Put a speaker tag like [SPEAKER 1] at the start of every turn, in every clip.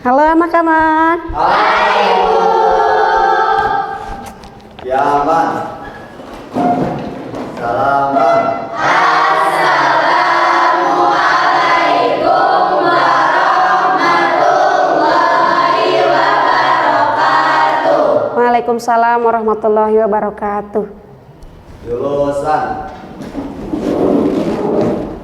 [SPEAKER 1] Halo anak-anak.
[SPEAKER 2] Hai Bu. Ya Bang. Salam Bang.
[SPEAKER 3] Assalamualaikum warahmatullahi wabarakatuh.
[SPEAKER 1] Waalaikumsalam warahmatullahi wabarakatuh.
[SPEAKER 2] Jurusan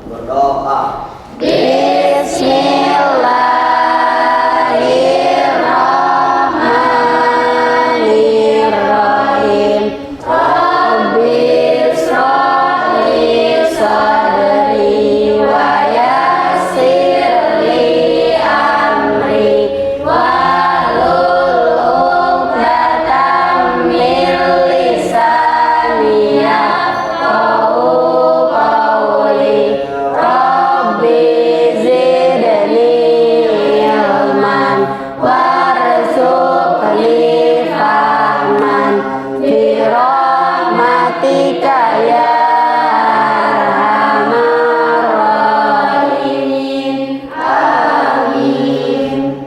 [SPEAKER 2] berdoa.
[SPEAKER 1] Bismillahirrahmanirrahim. Rabbi shrah li sadri wa yassir li amri wahlul 'uqdatam min lisani yafqahu qawli. Rabbi zidni ilman warzuqni fahman bi rahmatika ya arhamar rahimin. Amin.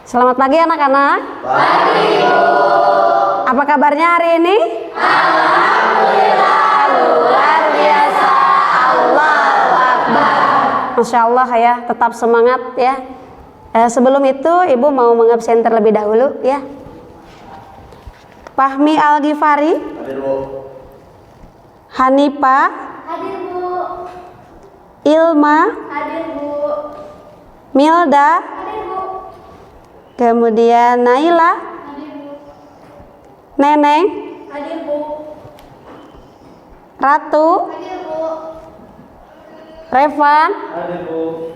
[SPEAKER 1] Selamat pagi anak-anak.
[SPEAKER 2] Pagi Bu.
[SPEAKER 1] Apa kabarnya hari ini? Alhamdulillah luar biasa. Allahu Akbar. Masya Allah ya, tetap semangat ya. Sebelum itu Ibu mau mengabsen terlebih dahulu ya. Fahmi Al-Ghifari,
[SPEAKER 2] Hadir Bu.
[SPEAKER 1] Hanifa,
[SPEAKER 3] Hadir Bu.
[SPEAKER 1] Ilma,
[SPEAKER 3] Hadir Bu.
[SPEAKER 1] Milda,
[SPEAKER 3] Hadir Bu.
[SPEAKER 1] kemudian Naila,
[SPEAKER 3] Hadir Bu.
[SPEAKER 1] Neneng,
[SPEAKER 3] Hadir Bu.
[SPEAKER 1] Ratu,
[SPEAKER 3] Hadir Bu.
[SPEAKER 1] Revan,
[SPEAKER 2] Hadir Bu.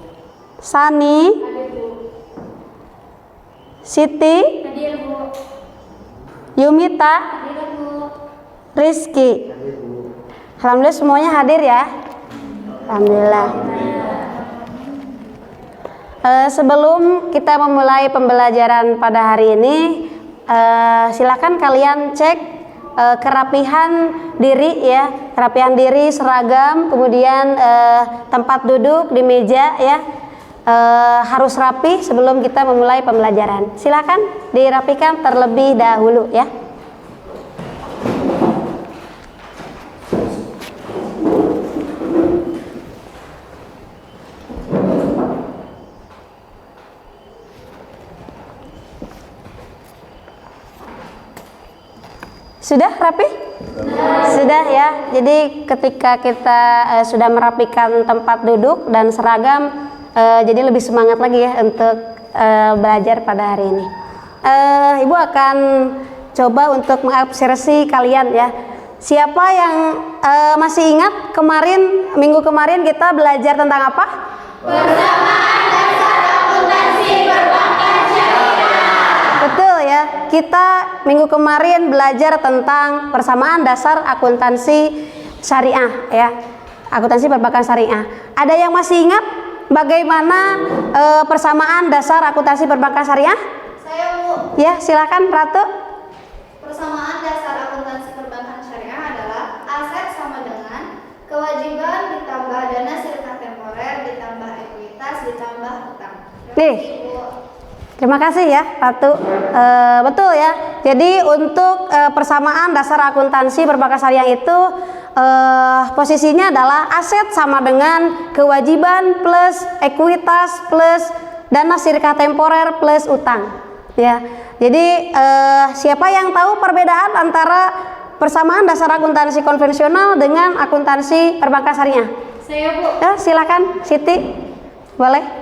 [SPEAKER 1] Sani,
[SPEAKER 3] Hadir Bu.
[SPEAKER 1] Siti,
[SPEAKER 3] Hadir Bu.
[SPEAKER 1] Yumita,
[SPEAKER 3] Hadir Bu.
[SPEAKER 1] Rizky.
[SPEAKER 2] Hadir Bu.
[SPEAKER 1] Alhamdulillah semuanya hadir ya. Alhamdulillah. Sebelum kita memulai pembelajaran pada hari ini, silakan kalian cek kerapihan diri ya, kerapihan diri, seragam, kemudian tempat duduk di meja ya, harus rapi sebelum kita memulai pembelajaran. Silakan dirapikan terlebih dahulu ya. Sudah rapi? Sudah ya. Jadi ketika kita sudah merapikan tempat duduk dan seragam, jadi lebih semangat lagi ya untuk belajar pada hari ini. Ibu akan coba untuk mengobservasi kalian ya. Siapa yang masih ingat minggu kemarin kita belajar tentang apa?
[SPEAKER 3] Persamaan dasar akuntansi perbankan syariah.
[SPEAKER 1] Betul ya, kita minggu kemarin belajar tentang persamaan dasar akuntansi syariah ya, akuntansi perbankan syariah. Ada yang masih ingat bagaimana persamaan dasar akuntansi perbankan syariah?
[SPEAKER 3] Saya Bu.
[SPEAKER 1] Ya, silakan Ratu.
[SPEAKER 3] Persamaan dasar akuntansi perbankan syariah adalah aset sama dengan kewajiban ditambah dana serta temporer ditambah ekuitas ditambah utang.
[SPEAKER 1] Nih. Terima kasih ya Ratu. Betul ya. Jadi untuk persamaan dasar akuntansi perbankan syariah itu posisinya adalah aset sama dengan kewajiban plus ekuitas plus dana sirka temporer plus utang. Ya. Jadi siapa yang tahu perbedaan antara persamaan dasar akuntansi konvensional dengan akuntansi perbankan syariah?
[SPEAKER 3] Saya Bu.
[SPEAKER 1] Ya, silakan Siti. Boleh?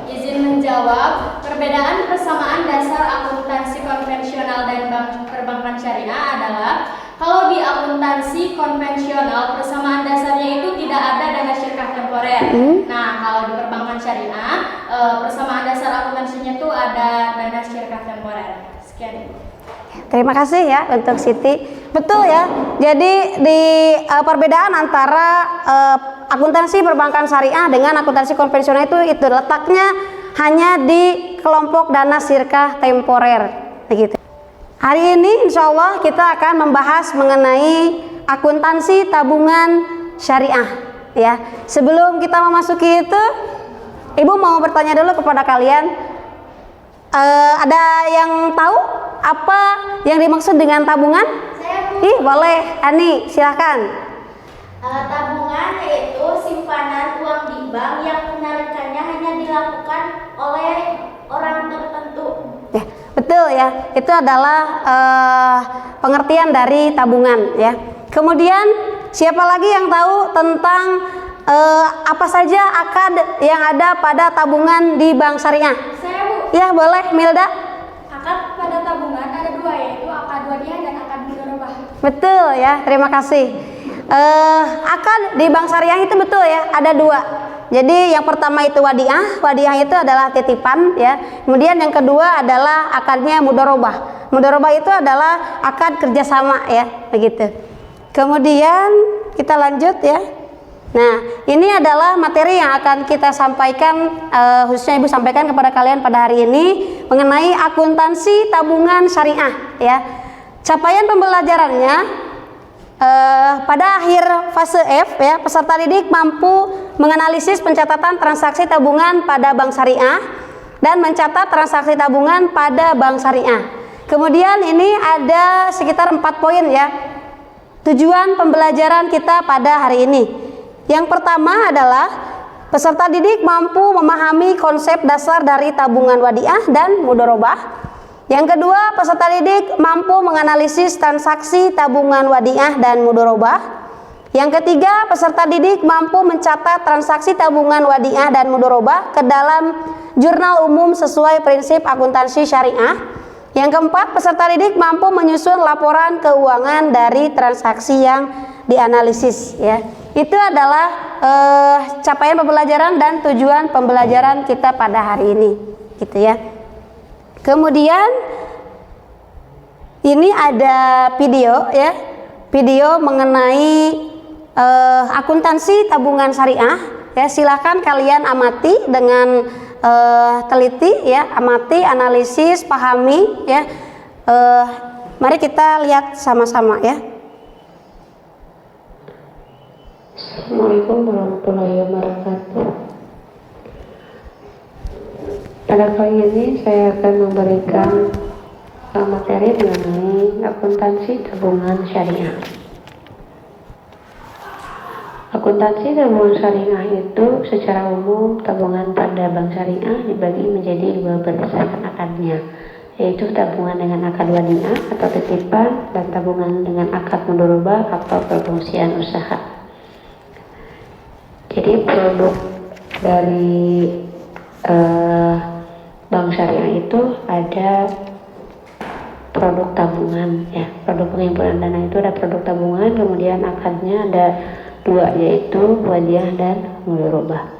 [SPEAKER 3] Izin menjawab, perbedaan persamaan dasar akuntansi konvensional dan perbankan syariah adalah kalau di akuntansi konvensional persamaan dasarnya itu tidak ada dana syirkah temporer. Nah, kalau di perbankan syariah persamaan dasar akuntansinya itu ada dana syirkah temporer. Sekian.
[SPEAKER 1] Terima kasih ya untuk Siti. Betul ya. Jadi di perbedaan antara akuntansi perbankan syariah dengan akuntansi konvensional itu letaknya hanya di kelompok dana sirkah temporer begitu. Hari ini insya Allah kita akan membahas mengenai akuntansi tabungan syariah ya. Sebelum kita memasuki itu, Ibu mau bertanya dulu kepada kalian. Ada yang tahu apa yang dimaksud dengan tabungan?
[SPEAKER 3] Saya Bu.
[SPEAKER 1] Ih, boleh. Ani, silahkan.
[SPEAKER 3] Tabungan yaitu simpanan uang di bank yang penarikannya hanya dilakukan oleh orang tertentu.
[SPEAKER 1] Ya, betul ya. Itu adalah pengertian dari tabungan ya. Kemudian siapa lagi yang tahu tentang apa saja akad yang ada pada tabungan di bank syariah?
[SPEAKER 3] Saya Bu.
[SPEAKER 1] Ya, boleh, Milda.
[SPEAKER 3] Akad pada tabungan ada dua, yaitu akad wadiah dan akad mudharabah.
[SPEAKER 1] Betul ya, terima kasih. Akad di bank syariah itu betul ya, ada dua. Jadi yang pertama itu wadiah, wadiah itu adalah titipan ya. Kemudian yang kedua adalah akadnya mudharabah. Mudharabah itu adalah akad kerjasama ya, begitu. Kemudian kita lanjut ya. Nah, ini adalah materi yang akan kita sampaikan, khususnya Ibu sampaikan kepada kalian pada hari ini mengenai akuntansi tabungan syariah ya. Capaian pembelajarannya pada akhir fase F ya, peserta didik mampu menganalisis pencatatan transaksi tabungan pada bank syariah dan mencatat transaksi tabungan pada bank syariah. Kemudian ini ada sekitar 4 poin ya. Tujuan pembelajaran kita pada hari ini. Yang pertama adalah peserta didik mampu memahami konsep dasar dari tabungan wadiah dan mudharabah. Yang kedua, peserta didik mampu menganalisis transaksi tabungan wadiah dan mudharabah. Yang ketiga, peserta didik mampu mencatat transaksi tabungan wadiah dan mudharabah ke dalam jurnal umum sesuai prinsip akuntansi syariah. Yang keempat, peserta didik mampu menyusun laporan keuangan dari transaksi yang dianalisis ya. Itu adalah capaian pembelajaran dan tujuan pembelajaran kita pada hari ini gitu ya. Kemudian ini ada video ya, video mengenai akuntansi tabungan syariah ya. Silakan kalian amati dengan teliti ya, amati, analisis, pahami ya. Mari kita lihat sama-sama ya.
[SPEAKER 4] Assalamualaikum warahmatullahi wabarakatuh. Pada kali ini saya akan memberikan materi mengenai akuntansi tabungan syariah. Akuntansi tabungan syariah itu secara umum tabungan pada bank syariah dibagi menjadi dua berdasarkan akadnya, yaitu tabungan dengan akad wadiah atau titipan dan tabungan dengan akad mudharabah atau perfungsian usaha. Jadi produk dari bank syariah itu ada produk tabungan ya. Produk penghimpunan dana itu ada produk tabungan, kemudian akadnya ada dua, yaitu wadiah dan mudharabah.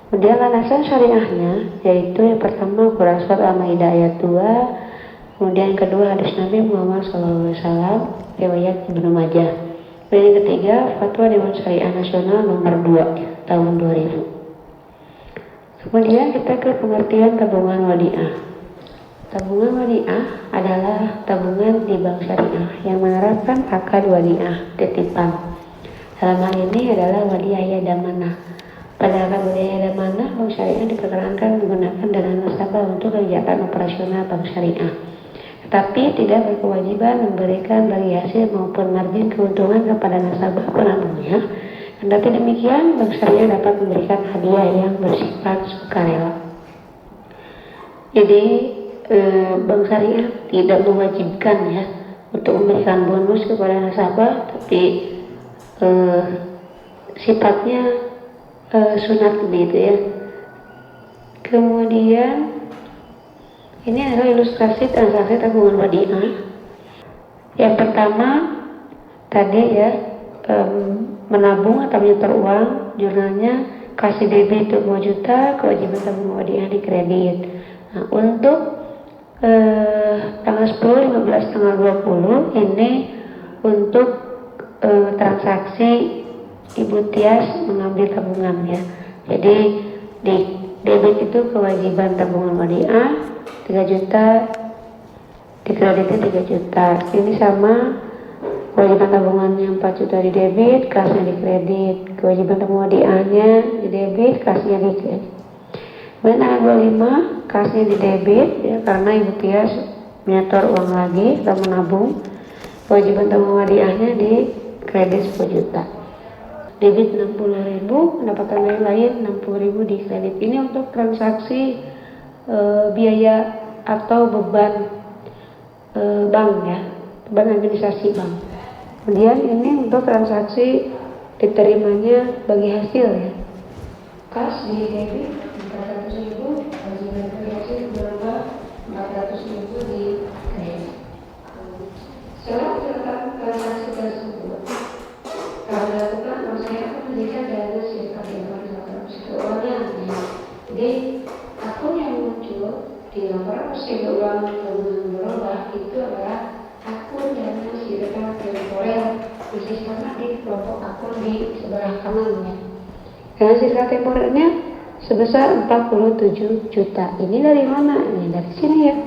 [SPEAKER 4] Kemudian landasan syariahnya yaitu yang pertama Quran Surat Al-Maidah ayat 2, kemudian yang kedua hadis Nabi Muhammad SAW riwayat Ibnu Majah. Dan yang ketiga Fatwa Dewan Syariah Nasional nomor 2 tahun 2000. Kemudian kita ke pengertian tabungan wadiah. Tabungan wadiah adalah tabungan di bank syariah yang menerapkan akad wadiah titipan. Dalam hal ini adalah wadiah yadanah. Pada akad wadiah yadanah, bank syariah diperkenankan menggunakan dana nasabah untuk kegiatan operasional bank syariah, tetapi tidak berkewajiban memberikan bagi hasil maupun margin keuntungan kepada nasabah penanamnya. Kendati demikian, bank syariah dapat memberikan hadiah yang bersifat sukarela. Jadi bank syariah tidak mewajibkan ya untuk memberikan bonus kepada nasabah, tapi sifatnya sunat begitu ya. Kemudian ini adalah ilustrasi transaksi tabungan wadiah. Yang pertama tadi ya, menabung atau menyetor uang, jurnalnya kasih debit 2 juta, kewajiban tabungan wadiah di kredit. Nah, untuk tanggal 10, 15, tanggal 20 ini untuk transaksi Ibu Tias mengambil tabungan ya. Jadi di debit itu kewajiban tabungan wadiah 3 juta, di kreditnya 3 juta. Ini sama kewajiban tabungannya 4 juta di debit, kasnya di kredit. Kewajiban tabungan wadiahnya di debit, kasnya di kredit. Kemudian tanggal 25 kasnya di debit ya, karena Ibu Tias menyetor uang lagi atau menabung. Kewajiban tabungan wadiahnya di kredit 10 juta. Debit 60.000, pendapatan lain 60.000 di kredit. Ini untuk transaksi biaya atau beban bank ya, beban administrasi bank. Kemudian ini untuk transaksi diterimanya bagi hasil ya. Kas di debit 400.000, kewajiban kredit berapa 400.000 di kredit. Setelah dilakukan transaksi tersebut, kalau dilakukan maksudnya akan menjadikan dana siapa yang keuangan. Jadi akun yang muncul di laporan persega uang tabungan berubah itu adalah akun dana sirekap temporer, khusus karena di kelompok akun di sebelah kanannya. Dana sirekap temporernya sebesar 47 juta. Ini dari mana? Ini dari sini ya.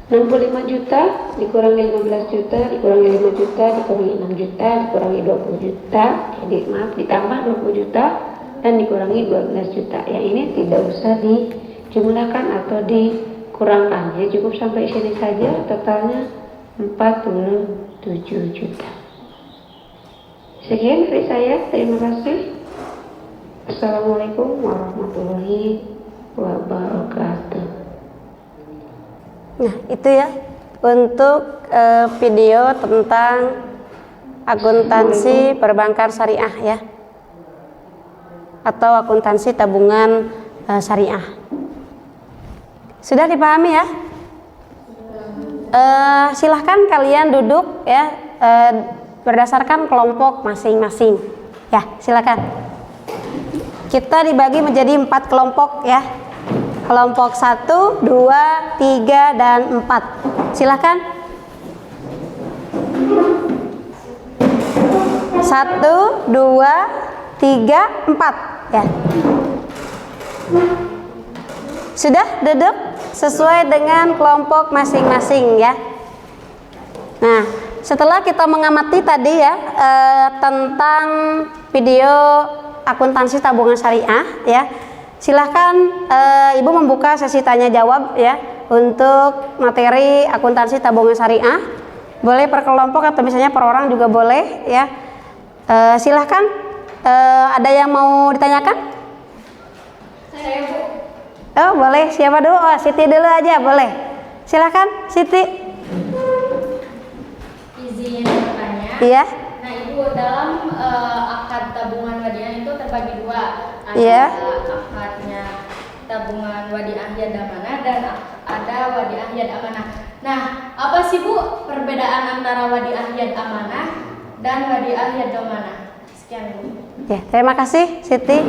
[SPEAKER 4] 65 juta dikurangi 15 juta dikurangi 5 juta dikurangi 6 juta dikurangi 20 juta, jadi maaf ditambah 20 juta dan dikurangi 12 juta. Yang ini tidak usah dijumlahkan atau dikurangkan, ya cukup sampai sini saja. Totalnya 47 juta. Sekian dari saya, terima kasih. Assalamualaikum warahmatullahi wabarakatuh.
[SPEAKER 1] Nah, itu ya untuk video tentang akuntansi perbankan syariah ya, atau akuntansi tabungan syariah. Sudah dipahami ya? Silahkan kalian duduk ya, berdasarkan kelompok masing-masing. Ya, silakan. Kita dibagi menjadi 4 kelompok ya. Kelompok 1, 2, 3, dan 4. Silakan. 1, 2, 3, 4 ya. Sudah duduk sesuai dengan kelompok masing-masing ya. Nah, setelah kita mengamati tadi ya tentang video akuntansi tabungan syariah ya, silahkan Ibu membuka sesi tanya jawab ya untuk materi akuntansi tabungan syariah. Boleh per kelompok atau misalnya per orang juga boleh ya. Silahkan, ada yang mau ditanyakan?
[SPEAKER 3] Saya, Bu.
[SPEAKER 1] Oh boleh, siapa dulu? Oh, Siti dulu aja boleh. Silahkan Siti.
[SPEAKER 3] Izin bertanya.
[SPEAKER 1] Iya.
[SPEAKER 3] Nah, Ibu, dalam akad tabungan wadiah itu terbagi 2. Ada
[SPEAKER 1] Iya.
[SPEAKER 3] akadnya tabungan wadiah yad amanah dan ada wadiah yad amanah. Nah, apa sih Bu perbedaan antara wadiah yad amanah dan wadiah yad amanah? Sekian, Bu.
[SPEAKER 1] Ya, terima kasih Siti.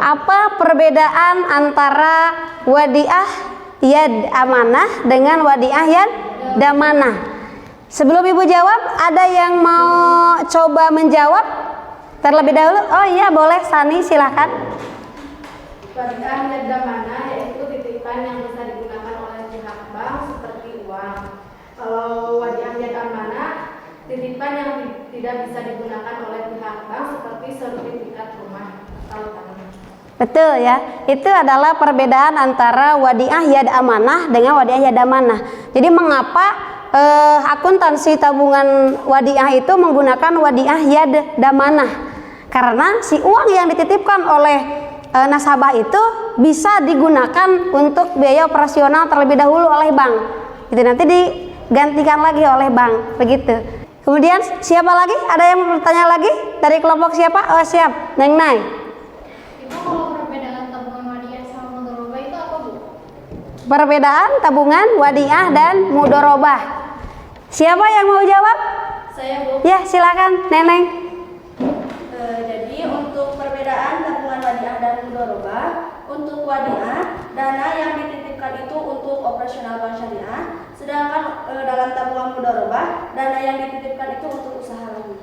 [SPEAKER 1] Apa perbedaan antara wadiah yad amanah dengan wadiah yad damanah? Sebelum Ibu jawab, ada yang mau coba menjawab terlebih dahulu? Oh iya, boleh. Sani, silahkan.
[SPEAKER 5] Wadiah yad damanah yaitu titipan yang bisa digunakan oleh pihak bank seperti uang. Kalau wadiah yad amanah, titipan yang tidak bisa digunakan oleh pihak bank seperti sertifikat rumah atau tanah.
[SPEAKER 1] Betul ya. Itu adalah perbedaan antara wadiah yad amanah dengan wadiah yad damanah. Jadi mengapa akuntansi tabungan wadiah itu menggunakan wadiah yad damanah? Karena si uang yang dititipkan oleh nasabah itu bisa digunakan untuk biaya operasional terlebih dahulu oleh bank. Itu nanti digantikan lagi oleh bank, begitu. Kemudian siapa lagi? Ada yang bertanya lagi? Dari kelompok siapa? Oh siap, Neng Nay.
[SPEAKER 3] Ibu, kalau perbedaan tabungan wadiah sama mudharabah itu apa, Bu?
[SPEAKER 1] Perbedaan tabungan wadiah dan mudharabah. Siapa yang mau jawab?
[SPEAKER 3] Saya, Bu.
[SPEAKER 1] Ya, silakan, Neneng.
[SPEAKER 5] Jadi untuk perbedaan tabungan wadiah dan mudharabah, untuk wadiah dana yang dititipkan itu untuk operasional bank syariah, sedangkan dalam tabungan mudharabah dana yang dititipkan itu untuk usaha lagi.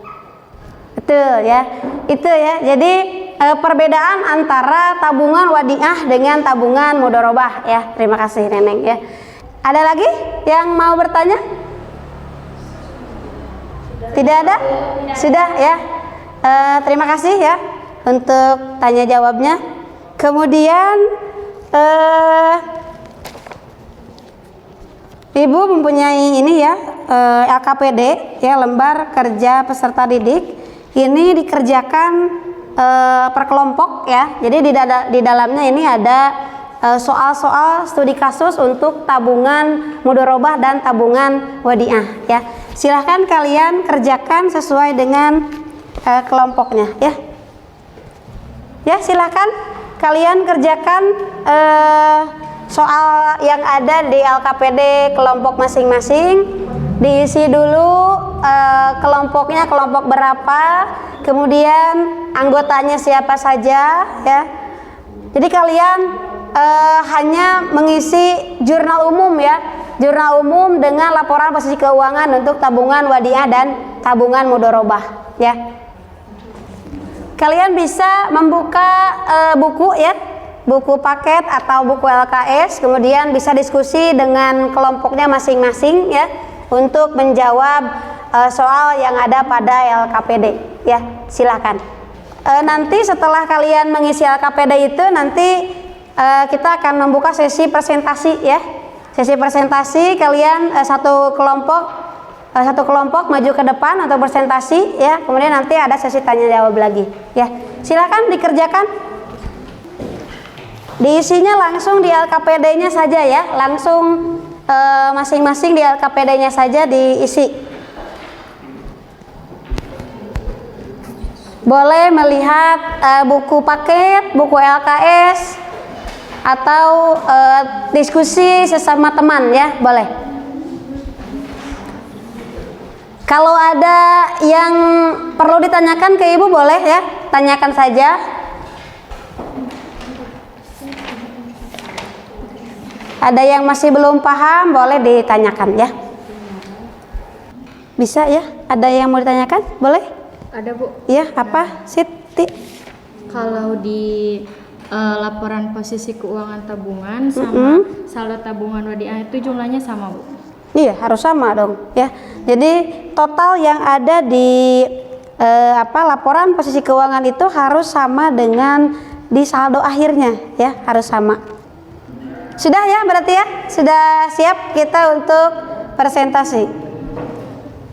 [SPEAKER 1] Betul ya. Itu ya. Jadi perbedaan antara tabungan wadiah dengan tabungan mudharabah ya. Terima kasih Neneng ya. Ada lagi yang mau bertanya? Tidak ada? Sudah ya. Terima kasih ya untuk tanya jawabnya. Kemudian Ibu mempunyai ini ya, LKPD ya, lembar kerja peserta didik. Ini dikerjakan per kelompok ya. Jadi di dalamnya ini ada soal-soal studi kasus untuk tabungan mudharabah dan tabungan wadiah ya. Silahkan kalian kerjakan sesuai dengan kelompoknya ya. Ya, silahkan kalian kerjakan soal yang ada di LKPD kelompok masing-masing. Diisi dulu kelompoknya, kelompok berapa, kemudian anggotanya siapa saja ya. Jadi kalian hanya mengisi jurnal umum ya, jurnal umum dengan laporan posisi keuangan untuk tabungan wadiah dan tabungan mudharabah ya. Kalian bisa membuka buku ya, buku paket atau buku LKS, kemudian bisa diskusi dengan kelompoknya masing-masing ya untuk menjawab soal yang ada pada LKPD ya. Silakan. Nanti setelah kalian mengisi LKPD itu nanti kita akan membuka sesi presentasi ya. Sesi presentasi kalian satu kelompok maju ke depan untuk presentasi ya. Kemudian nanti ada sesi tanya jawab lagi ya. Silakan dikerjakan. Diisinya langsung di LKPD-nya saja ya, langsung masing-masing di LKPD-nya saja diisi. Boleh melihat buku paket, buku LKS, atau diskusi sesama teman ya, boleh. Kalau ada yang perlu ditanyakan ke Ibu boleh ya, tanyakan saja. Ada yang masih belum paham boleh ditanyakan ya. Bisa ya? Ada yang mau ditanyakan? Boleh?
[SPEAKER 3] Ada Bu.
[SPEAKER 1] Iya, apa? Siti.
[SPEAKER 3] Kalau di laporan posisi keuangan tabungan sama saldo tabungan wadiah itu jumlahnya sama Bu?
[SPEAKER 1] Iya, harus sama dong ya. Jadi total yang ada di laporan posisi keuangan itu harus sama dengan di saldo akhirnya ya, harus sama. Sudah ya berarti ya? Sudah siap kita untuk presentasi.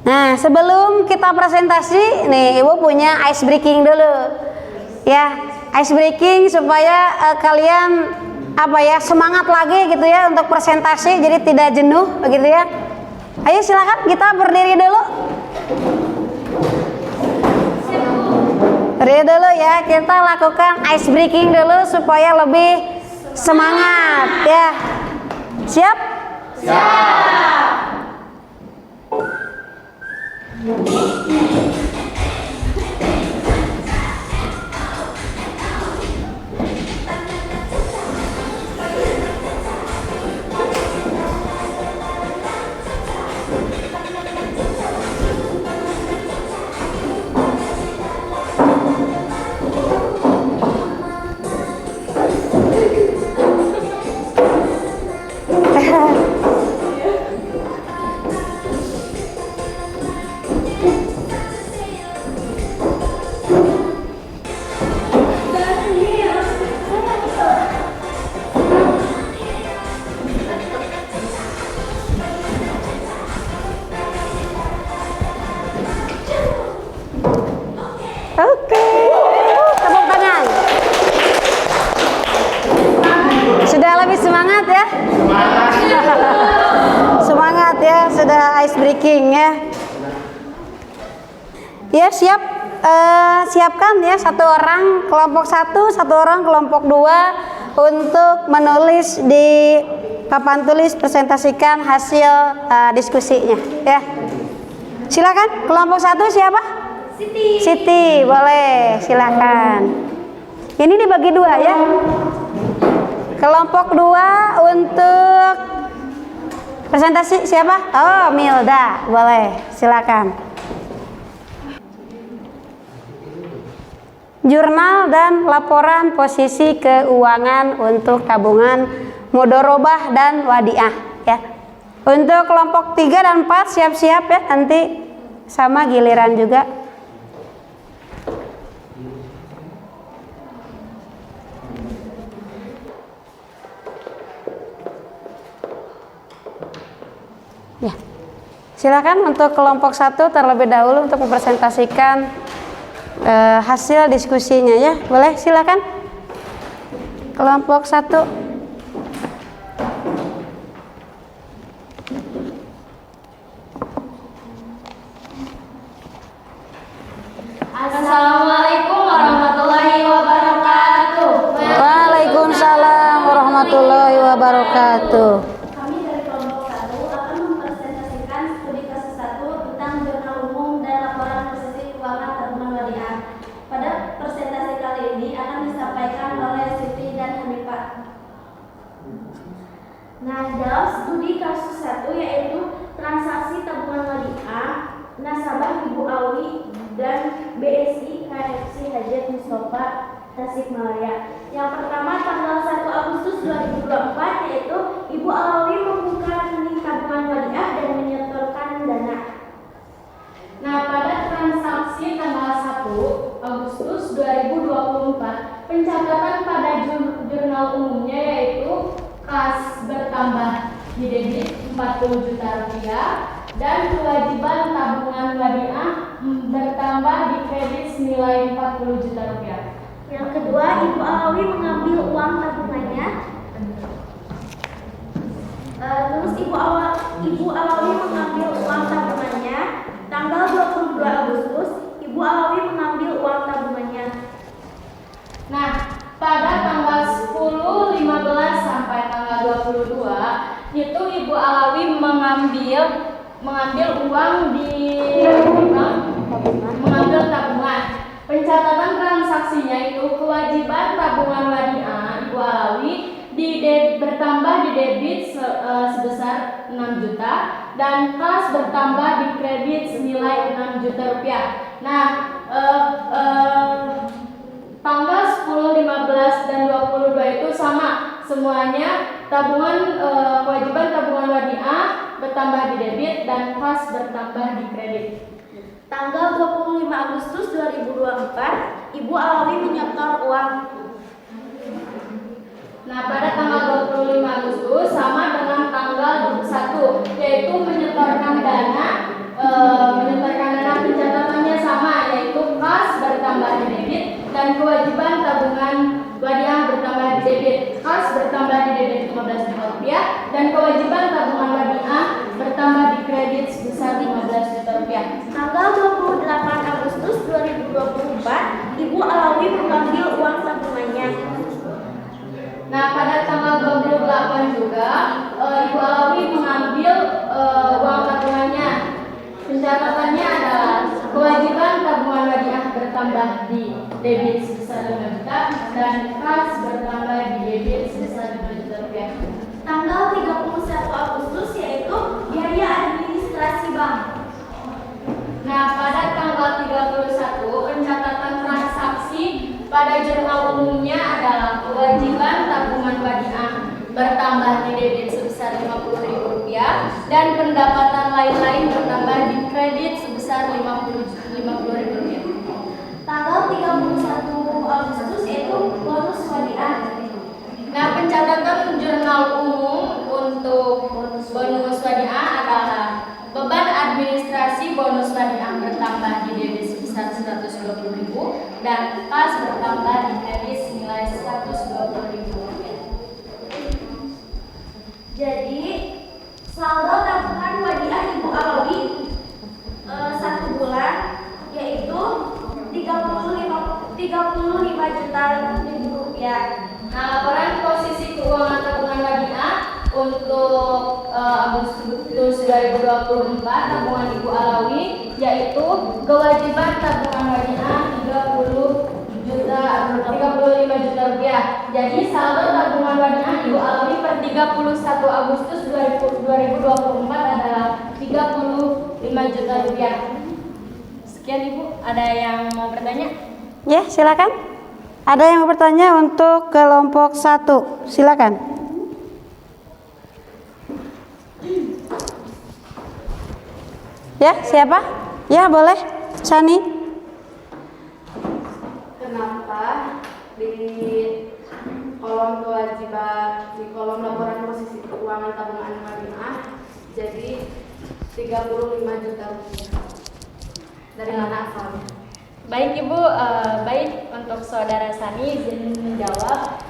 [SPEAKER 1] Nah, sebelum kita presentasi nih Ibu punya ice breaking dulu. Ya, ice breaking supaya kalian semangat lagi gitu ya untuk presentasi, jadi tidak jenuh begitu ya. Ayo silakan kita berdiri dulu. Berdiri dulu ya, kita lakukan ice breaking dulu supaya lebih semangat ya. Siap? Siap. Oke, tepuk tangan. Sudah lebih semangat ya? Semangat ya, sudah ice breaking ya. Ya siap, siapkan ya satu orang kelompok 1, satu orang kelompok 2 untuk menulis di papan tulis, presentasikan hasil diskusinya ya. Silakan kelompok 1 siapa? Siti, boleh, silakan. Ini dibagi 2 ya. Kelompok 2 untuk presentasi siapa? Oh, Milda, boleh, silakan. Jurnal dan laporan posisi keuangan untuk tabungan mudharabah dan wadiah ya. Untuk kelompok 3 dan 4 siap-siap ya, nanti sama giliran juga. silakan untuk kelompok 1 terlebih dahulu untuk mempresentasikan hasil diskusinya ya. Boleh silakan. Kelompok 1.
[SPEAKER 3] Assalamualaikum warahmatullahi wabarakatuh.
[SPEAKER 1] Waalaikumsalam warahmatullahi wabarakatuh.
[SPEAKER 6] Kami dari kelompok 1 akan mempresentasikan studi kasus 1 tentang jurnal umum dan laporan posisi keuangan tabungan wadiah. Pada presentasi kali ini akan disampaikan oleh Siti dan Hanifah. Nah, dalam studi kasus 1 yaitu transaksi tabungan wadiah nasabah Ibu Awi dan BSI KFC Hajat Mustafa Tasikmalaya. Yang pertama tanggal 1 Agustus 2024 yaitu Ibu Alawi membuka rekening tabungan wadiah dan menyetorkan dana.
[SPEAKER 3] Nah, pada transaksi tanggal 1 Agustus 2024, pencatatan pada jurnal umumnya yaitu kas bertambah di debit 40 juta rupiah dan kewajiban tabungan wadiah bertambah di kredit senilai 40 juta rupiah.
[SPEAKER 6] Yang kedua, Ibu Alawi mengambil uang tabungannya. Terus Ibu Alawi mengambil uang tabungannya tanggal 22 Agustus. Ibu Alawi mengambil uang tabungannya.
[SPEAKER 3] Nah, pada tanggal 10, 15 sampai tanggal 22 itu Ibu Alawi mengambil uang di bank, mengambil tabungan. Pencatatan transaksinya itu kewajiban tabungan wadiah Ibu Alawi bertambah di debit sebesar 6 juta dan kas bertambah di kredit senilai 6 juta rupiah. Nah, tanggal 10, 15 dan 22 itu sama semuanya, tabungan kewajiban tabungan wadiah bertambah di debit dan kas bertambah di kredit.
[SPEAKER 6] Tanggal 25 Agustus 2024, Ibu Alawi menyetor uang.
[SPEAKER 3] Nah, pada tanggal 25 Agustus sama dengan tanggal 1, yaitu menyetorkan dana. Pencatatannya sama, yaitu kas bertambah di debit dan kewajiban tabungan wadiah bertambah di debit. Kas bertambah di debit 15 juta rupiah dan kewajiban tabungan wadiah bertambah di kredit sebesar 15 juta rupiah.
[SPEAKER 6] Tanggal 28 Agustus 2024, Ibu Alawi mengambil uang tabungannya.
[SPEAKER 3] Nah, pada tanggal 28 juga Ibu Alawi mengambil uang tabungannya. Pencatatannya adalah kewajiban tabungan wadiah bertambah di debit sebesar 5 juta dan kas bertambah di debit sebesar 5 juta rupiah.
[SPEAKER 6] Tanggal 31 Agustus yaitu biaya administrasi bank.
[SPEAKER 3] Nah, pada tanggal 31 pencatatan transaksi pada jurnal umumnya adalah kewajiban tabungan wadiah bertambah di debit sebesar Rp50.000 dan pendapatan lain-lain bertambah di kredit sebesar Rp50.000.
[SPEAKER 6] Tanggal 31 Agustus yaitu bonus wadiah.
[SPEAKER 3] Nah, pencatatan jurnal umum untuk bonus wadiah adalah beban administrasi bonus wadiah bertambah di debit sebesar Rp120.000 dan kas bertambah di kredit senilai Rp120.000.
[SPEAKER 6] Jadi saldo tabungan wadiah Ibu Alawi 1 bulan yaitu 35 juta rupiah.
[SPEAKER 3] Nah, laporan posisi keuangan tabungan wadiah untuk Agustus 2024 tabungan Ibu Alawi yaitu kewajiban tabungan wadiah 35 juta rupiah. Jadi saldo tabungan wadiah Ibu Alawi per 31 Agustus 2024 adalah 35 juta rupiah. Sekian Ibu, ada yang mau bertanya?
[SPEAKER 1] Ya, silakan. Ada yang mau bertanya untuk kelompok 1? Silakan. Ya, siapa? Ya, boleh. Sani.
[SPEAKER 5] Kenapa di kolom kewajiban, di kolom laporan posisi keuangan tabungan wadiah, jadi 35 juta rupiah. Dari mana asalnya?
[SPEAKER 3] Baik Ibu, baik untuk Saudara Sani izin menjawab.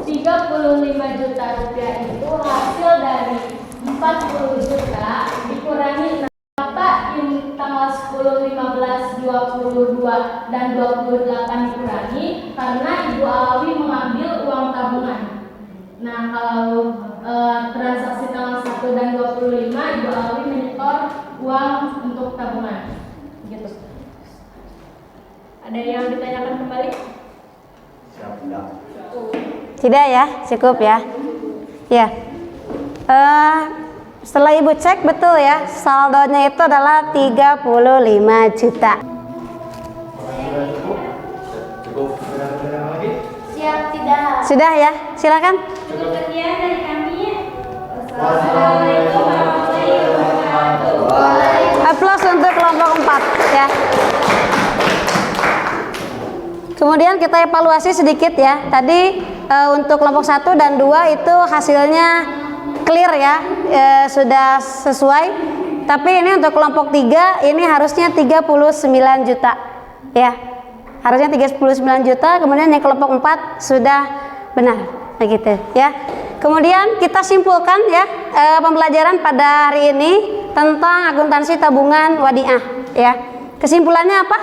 [SPEAKER 3] 35 juta rupiah itu hasil dari 40 juta dikurangi berapa tanggal 10, 15, 22 dan 28 dikurangi karena Ibu Alawi mengambil uang tabungan. Nah, kalau transaksi tanggal 1 dan 25 Ibu Alawi menyetor uang untuk tabungan. Gitu. Ada yang ditanyakan kembali?
[SPEAKER 2] Siap, tidak.
[SPEAKER 1] Tidak ya, cukup ya. Ya. Setelah Ibu cek betul ya, saldonya itu adalah 35 juta.
[SPEAKER 2] Cukup.
[SPEAKER 6] Siap tidak?
[SPEAKER 1] Sudah ya, silakan.
[SPEAKER 6] Cukup sekian dari kami. Wassalamualaikum warahmatullahi wabarakatuh.
[SPEAKER 1] Aplaus untuk kelompok 4 ya. Kemudian kita evaluasi sedikit ya. Tadi untuk kelompok 1 dan 2 itu hasilnya clear ya, sudah sesuai. Tapi ini untuk kelompok 3 ini harusnya 39 juta ya. Harusnya 39 juta, kemudian yang kelompok 4 sudah benar begitu ya. Kemudian kita simpulkan ya pembelajaran pada hari ini tentang akuntansi tabungan wadiah ya. Kesimpulannya apa?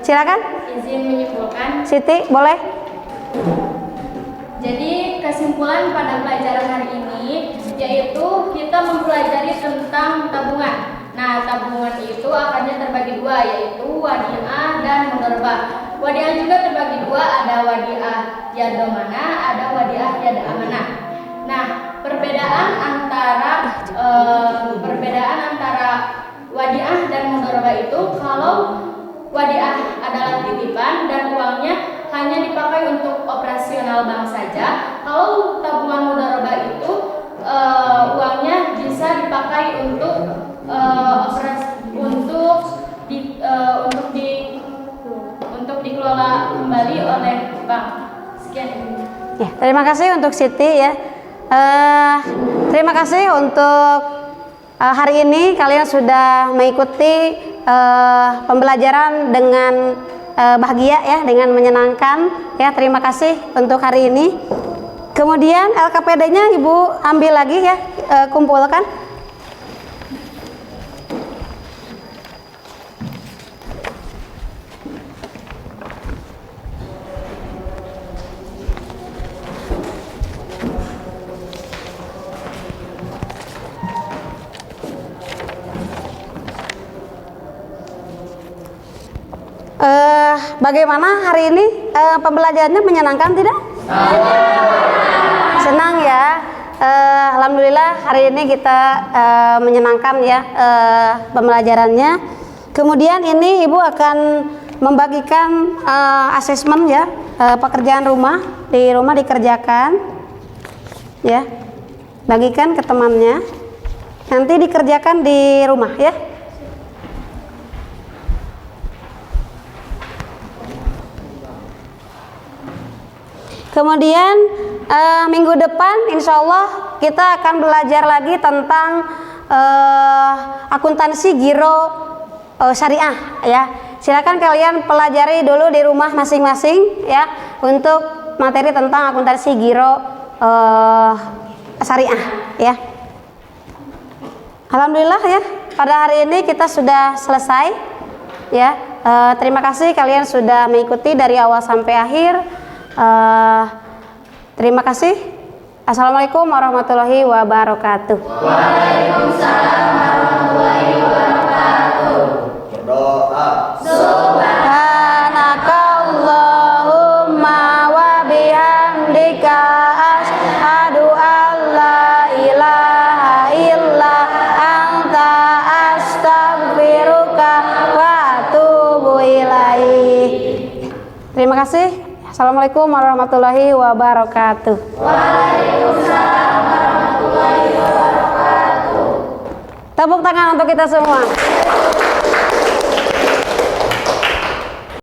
[SPEAKER 1] Silakan.
[SPEAKER 3] Izin menyimpulkan.
[SPEAKER 1] Siti, boleh?
[SPEAKER 3] Jadi kesimpulan pada pelajaran hari ini yaitu kita mempelajari tentang tabungan. Nah, tabungan itu akannya terbagi dua, yaitu wadiah dan mudharabah. Wadiah juga terbagi dua, ada wadiah yad domana, ada wadiah yad amanah. Nah, perbedaan antara wadiah dan mudharabah itu kalau wadiah adalah titipan dan uangnya hanya dipakai untuk operasional bank saja. Kalau tabungan mudharabah itu uangnya bisa dipakai untuk untuk dikelola kembali oleh bank. Sekian.
[SPEAKER 1] Ya, terima kasih untuk Siti ya. Terima kasih untuk hari ini kalian sudah mengikuti pembelajaran dengan bahagia ya, dengan menyenangkan ya. Terima kasih untuk hari ini. Kemudian LKPD-nya Ibu ambil lagi ya, kumpulkan. Bagaimana hari ini pembelajarannya menyenangkan tidak? Senang ya. Alhamdulillah hari ini kita menyenangkan ya pembelajarannya. Kemudian ini Ibu akan membagikan asesmen ya, pekerjaan rumah di rumah dikerjakan ya, bagikan ke temannya, nanti dikerjakan di rumah ya. Kemudian minggu depan insya Allah kita akan belajar lagi tentang akuntansi giro syariah ya. Silakan kalian pelajari dulu di rumah masing-masing ya untuk materi tentang akuntansi giro syariah ya. Alhamdulillah ya, pada hari ini kita sudah selesai ya. Terima kasih kalian sudah mengikuti dari awal sampai akhir. Terima kasih. Assalamualaikum warahmatullahi wabarakatuh.
[SPEAKER 2] Waalaikumsalam warahmatullahi wabarakatuh. Berdoa.
[SPEAKER 1] Subhanakallahumma wa bihamdika asyhadu an la ilaha illa anta astaghfiruka wa atubu ilaik. Terima kasih. Assalamualaikum warahmatullahi wabarakatuh.
[SPEAKER 6] Waalaikumsalam warahmatullahi wabarakatuh.
[SPEAKER 1] Tepuk tangan untuk kita semua.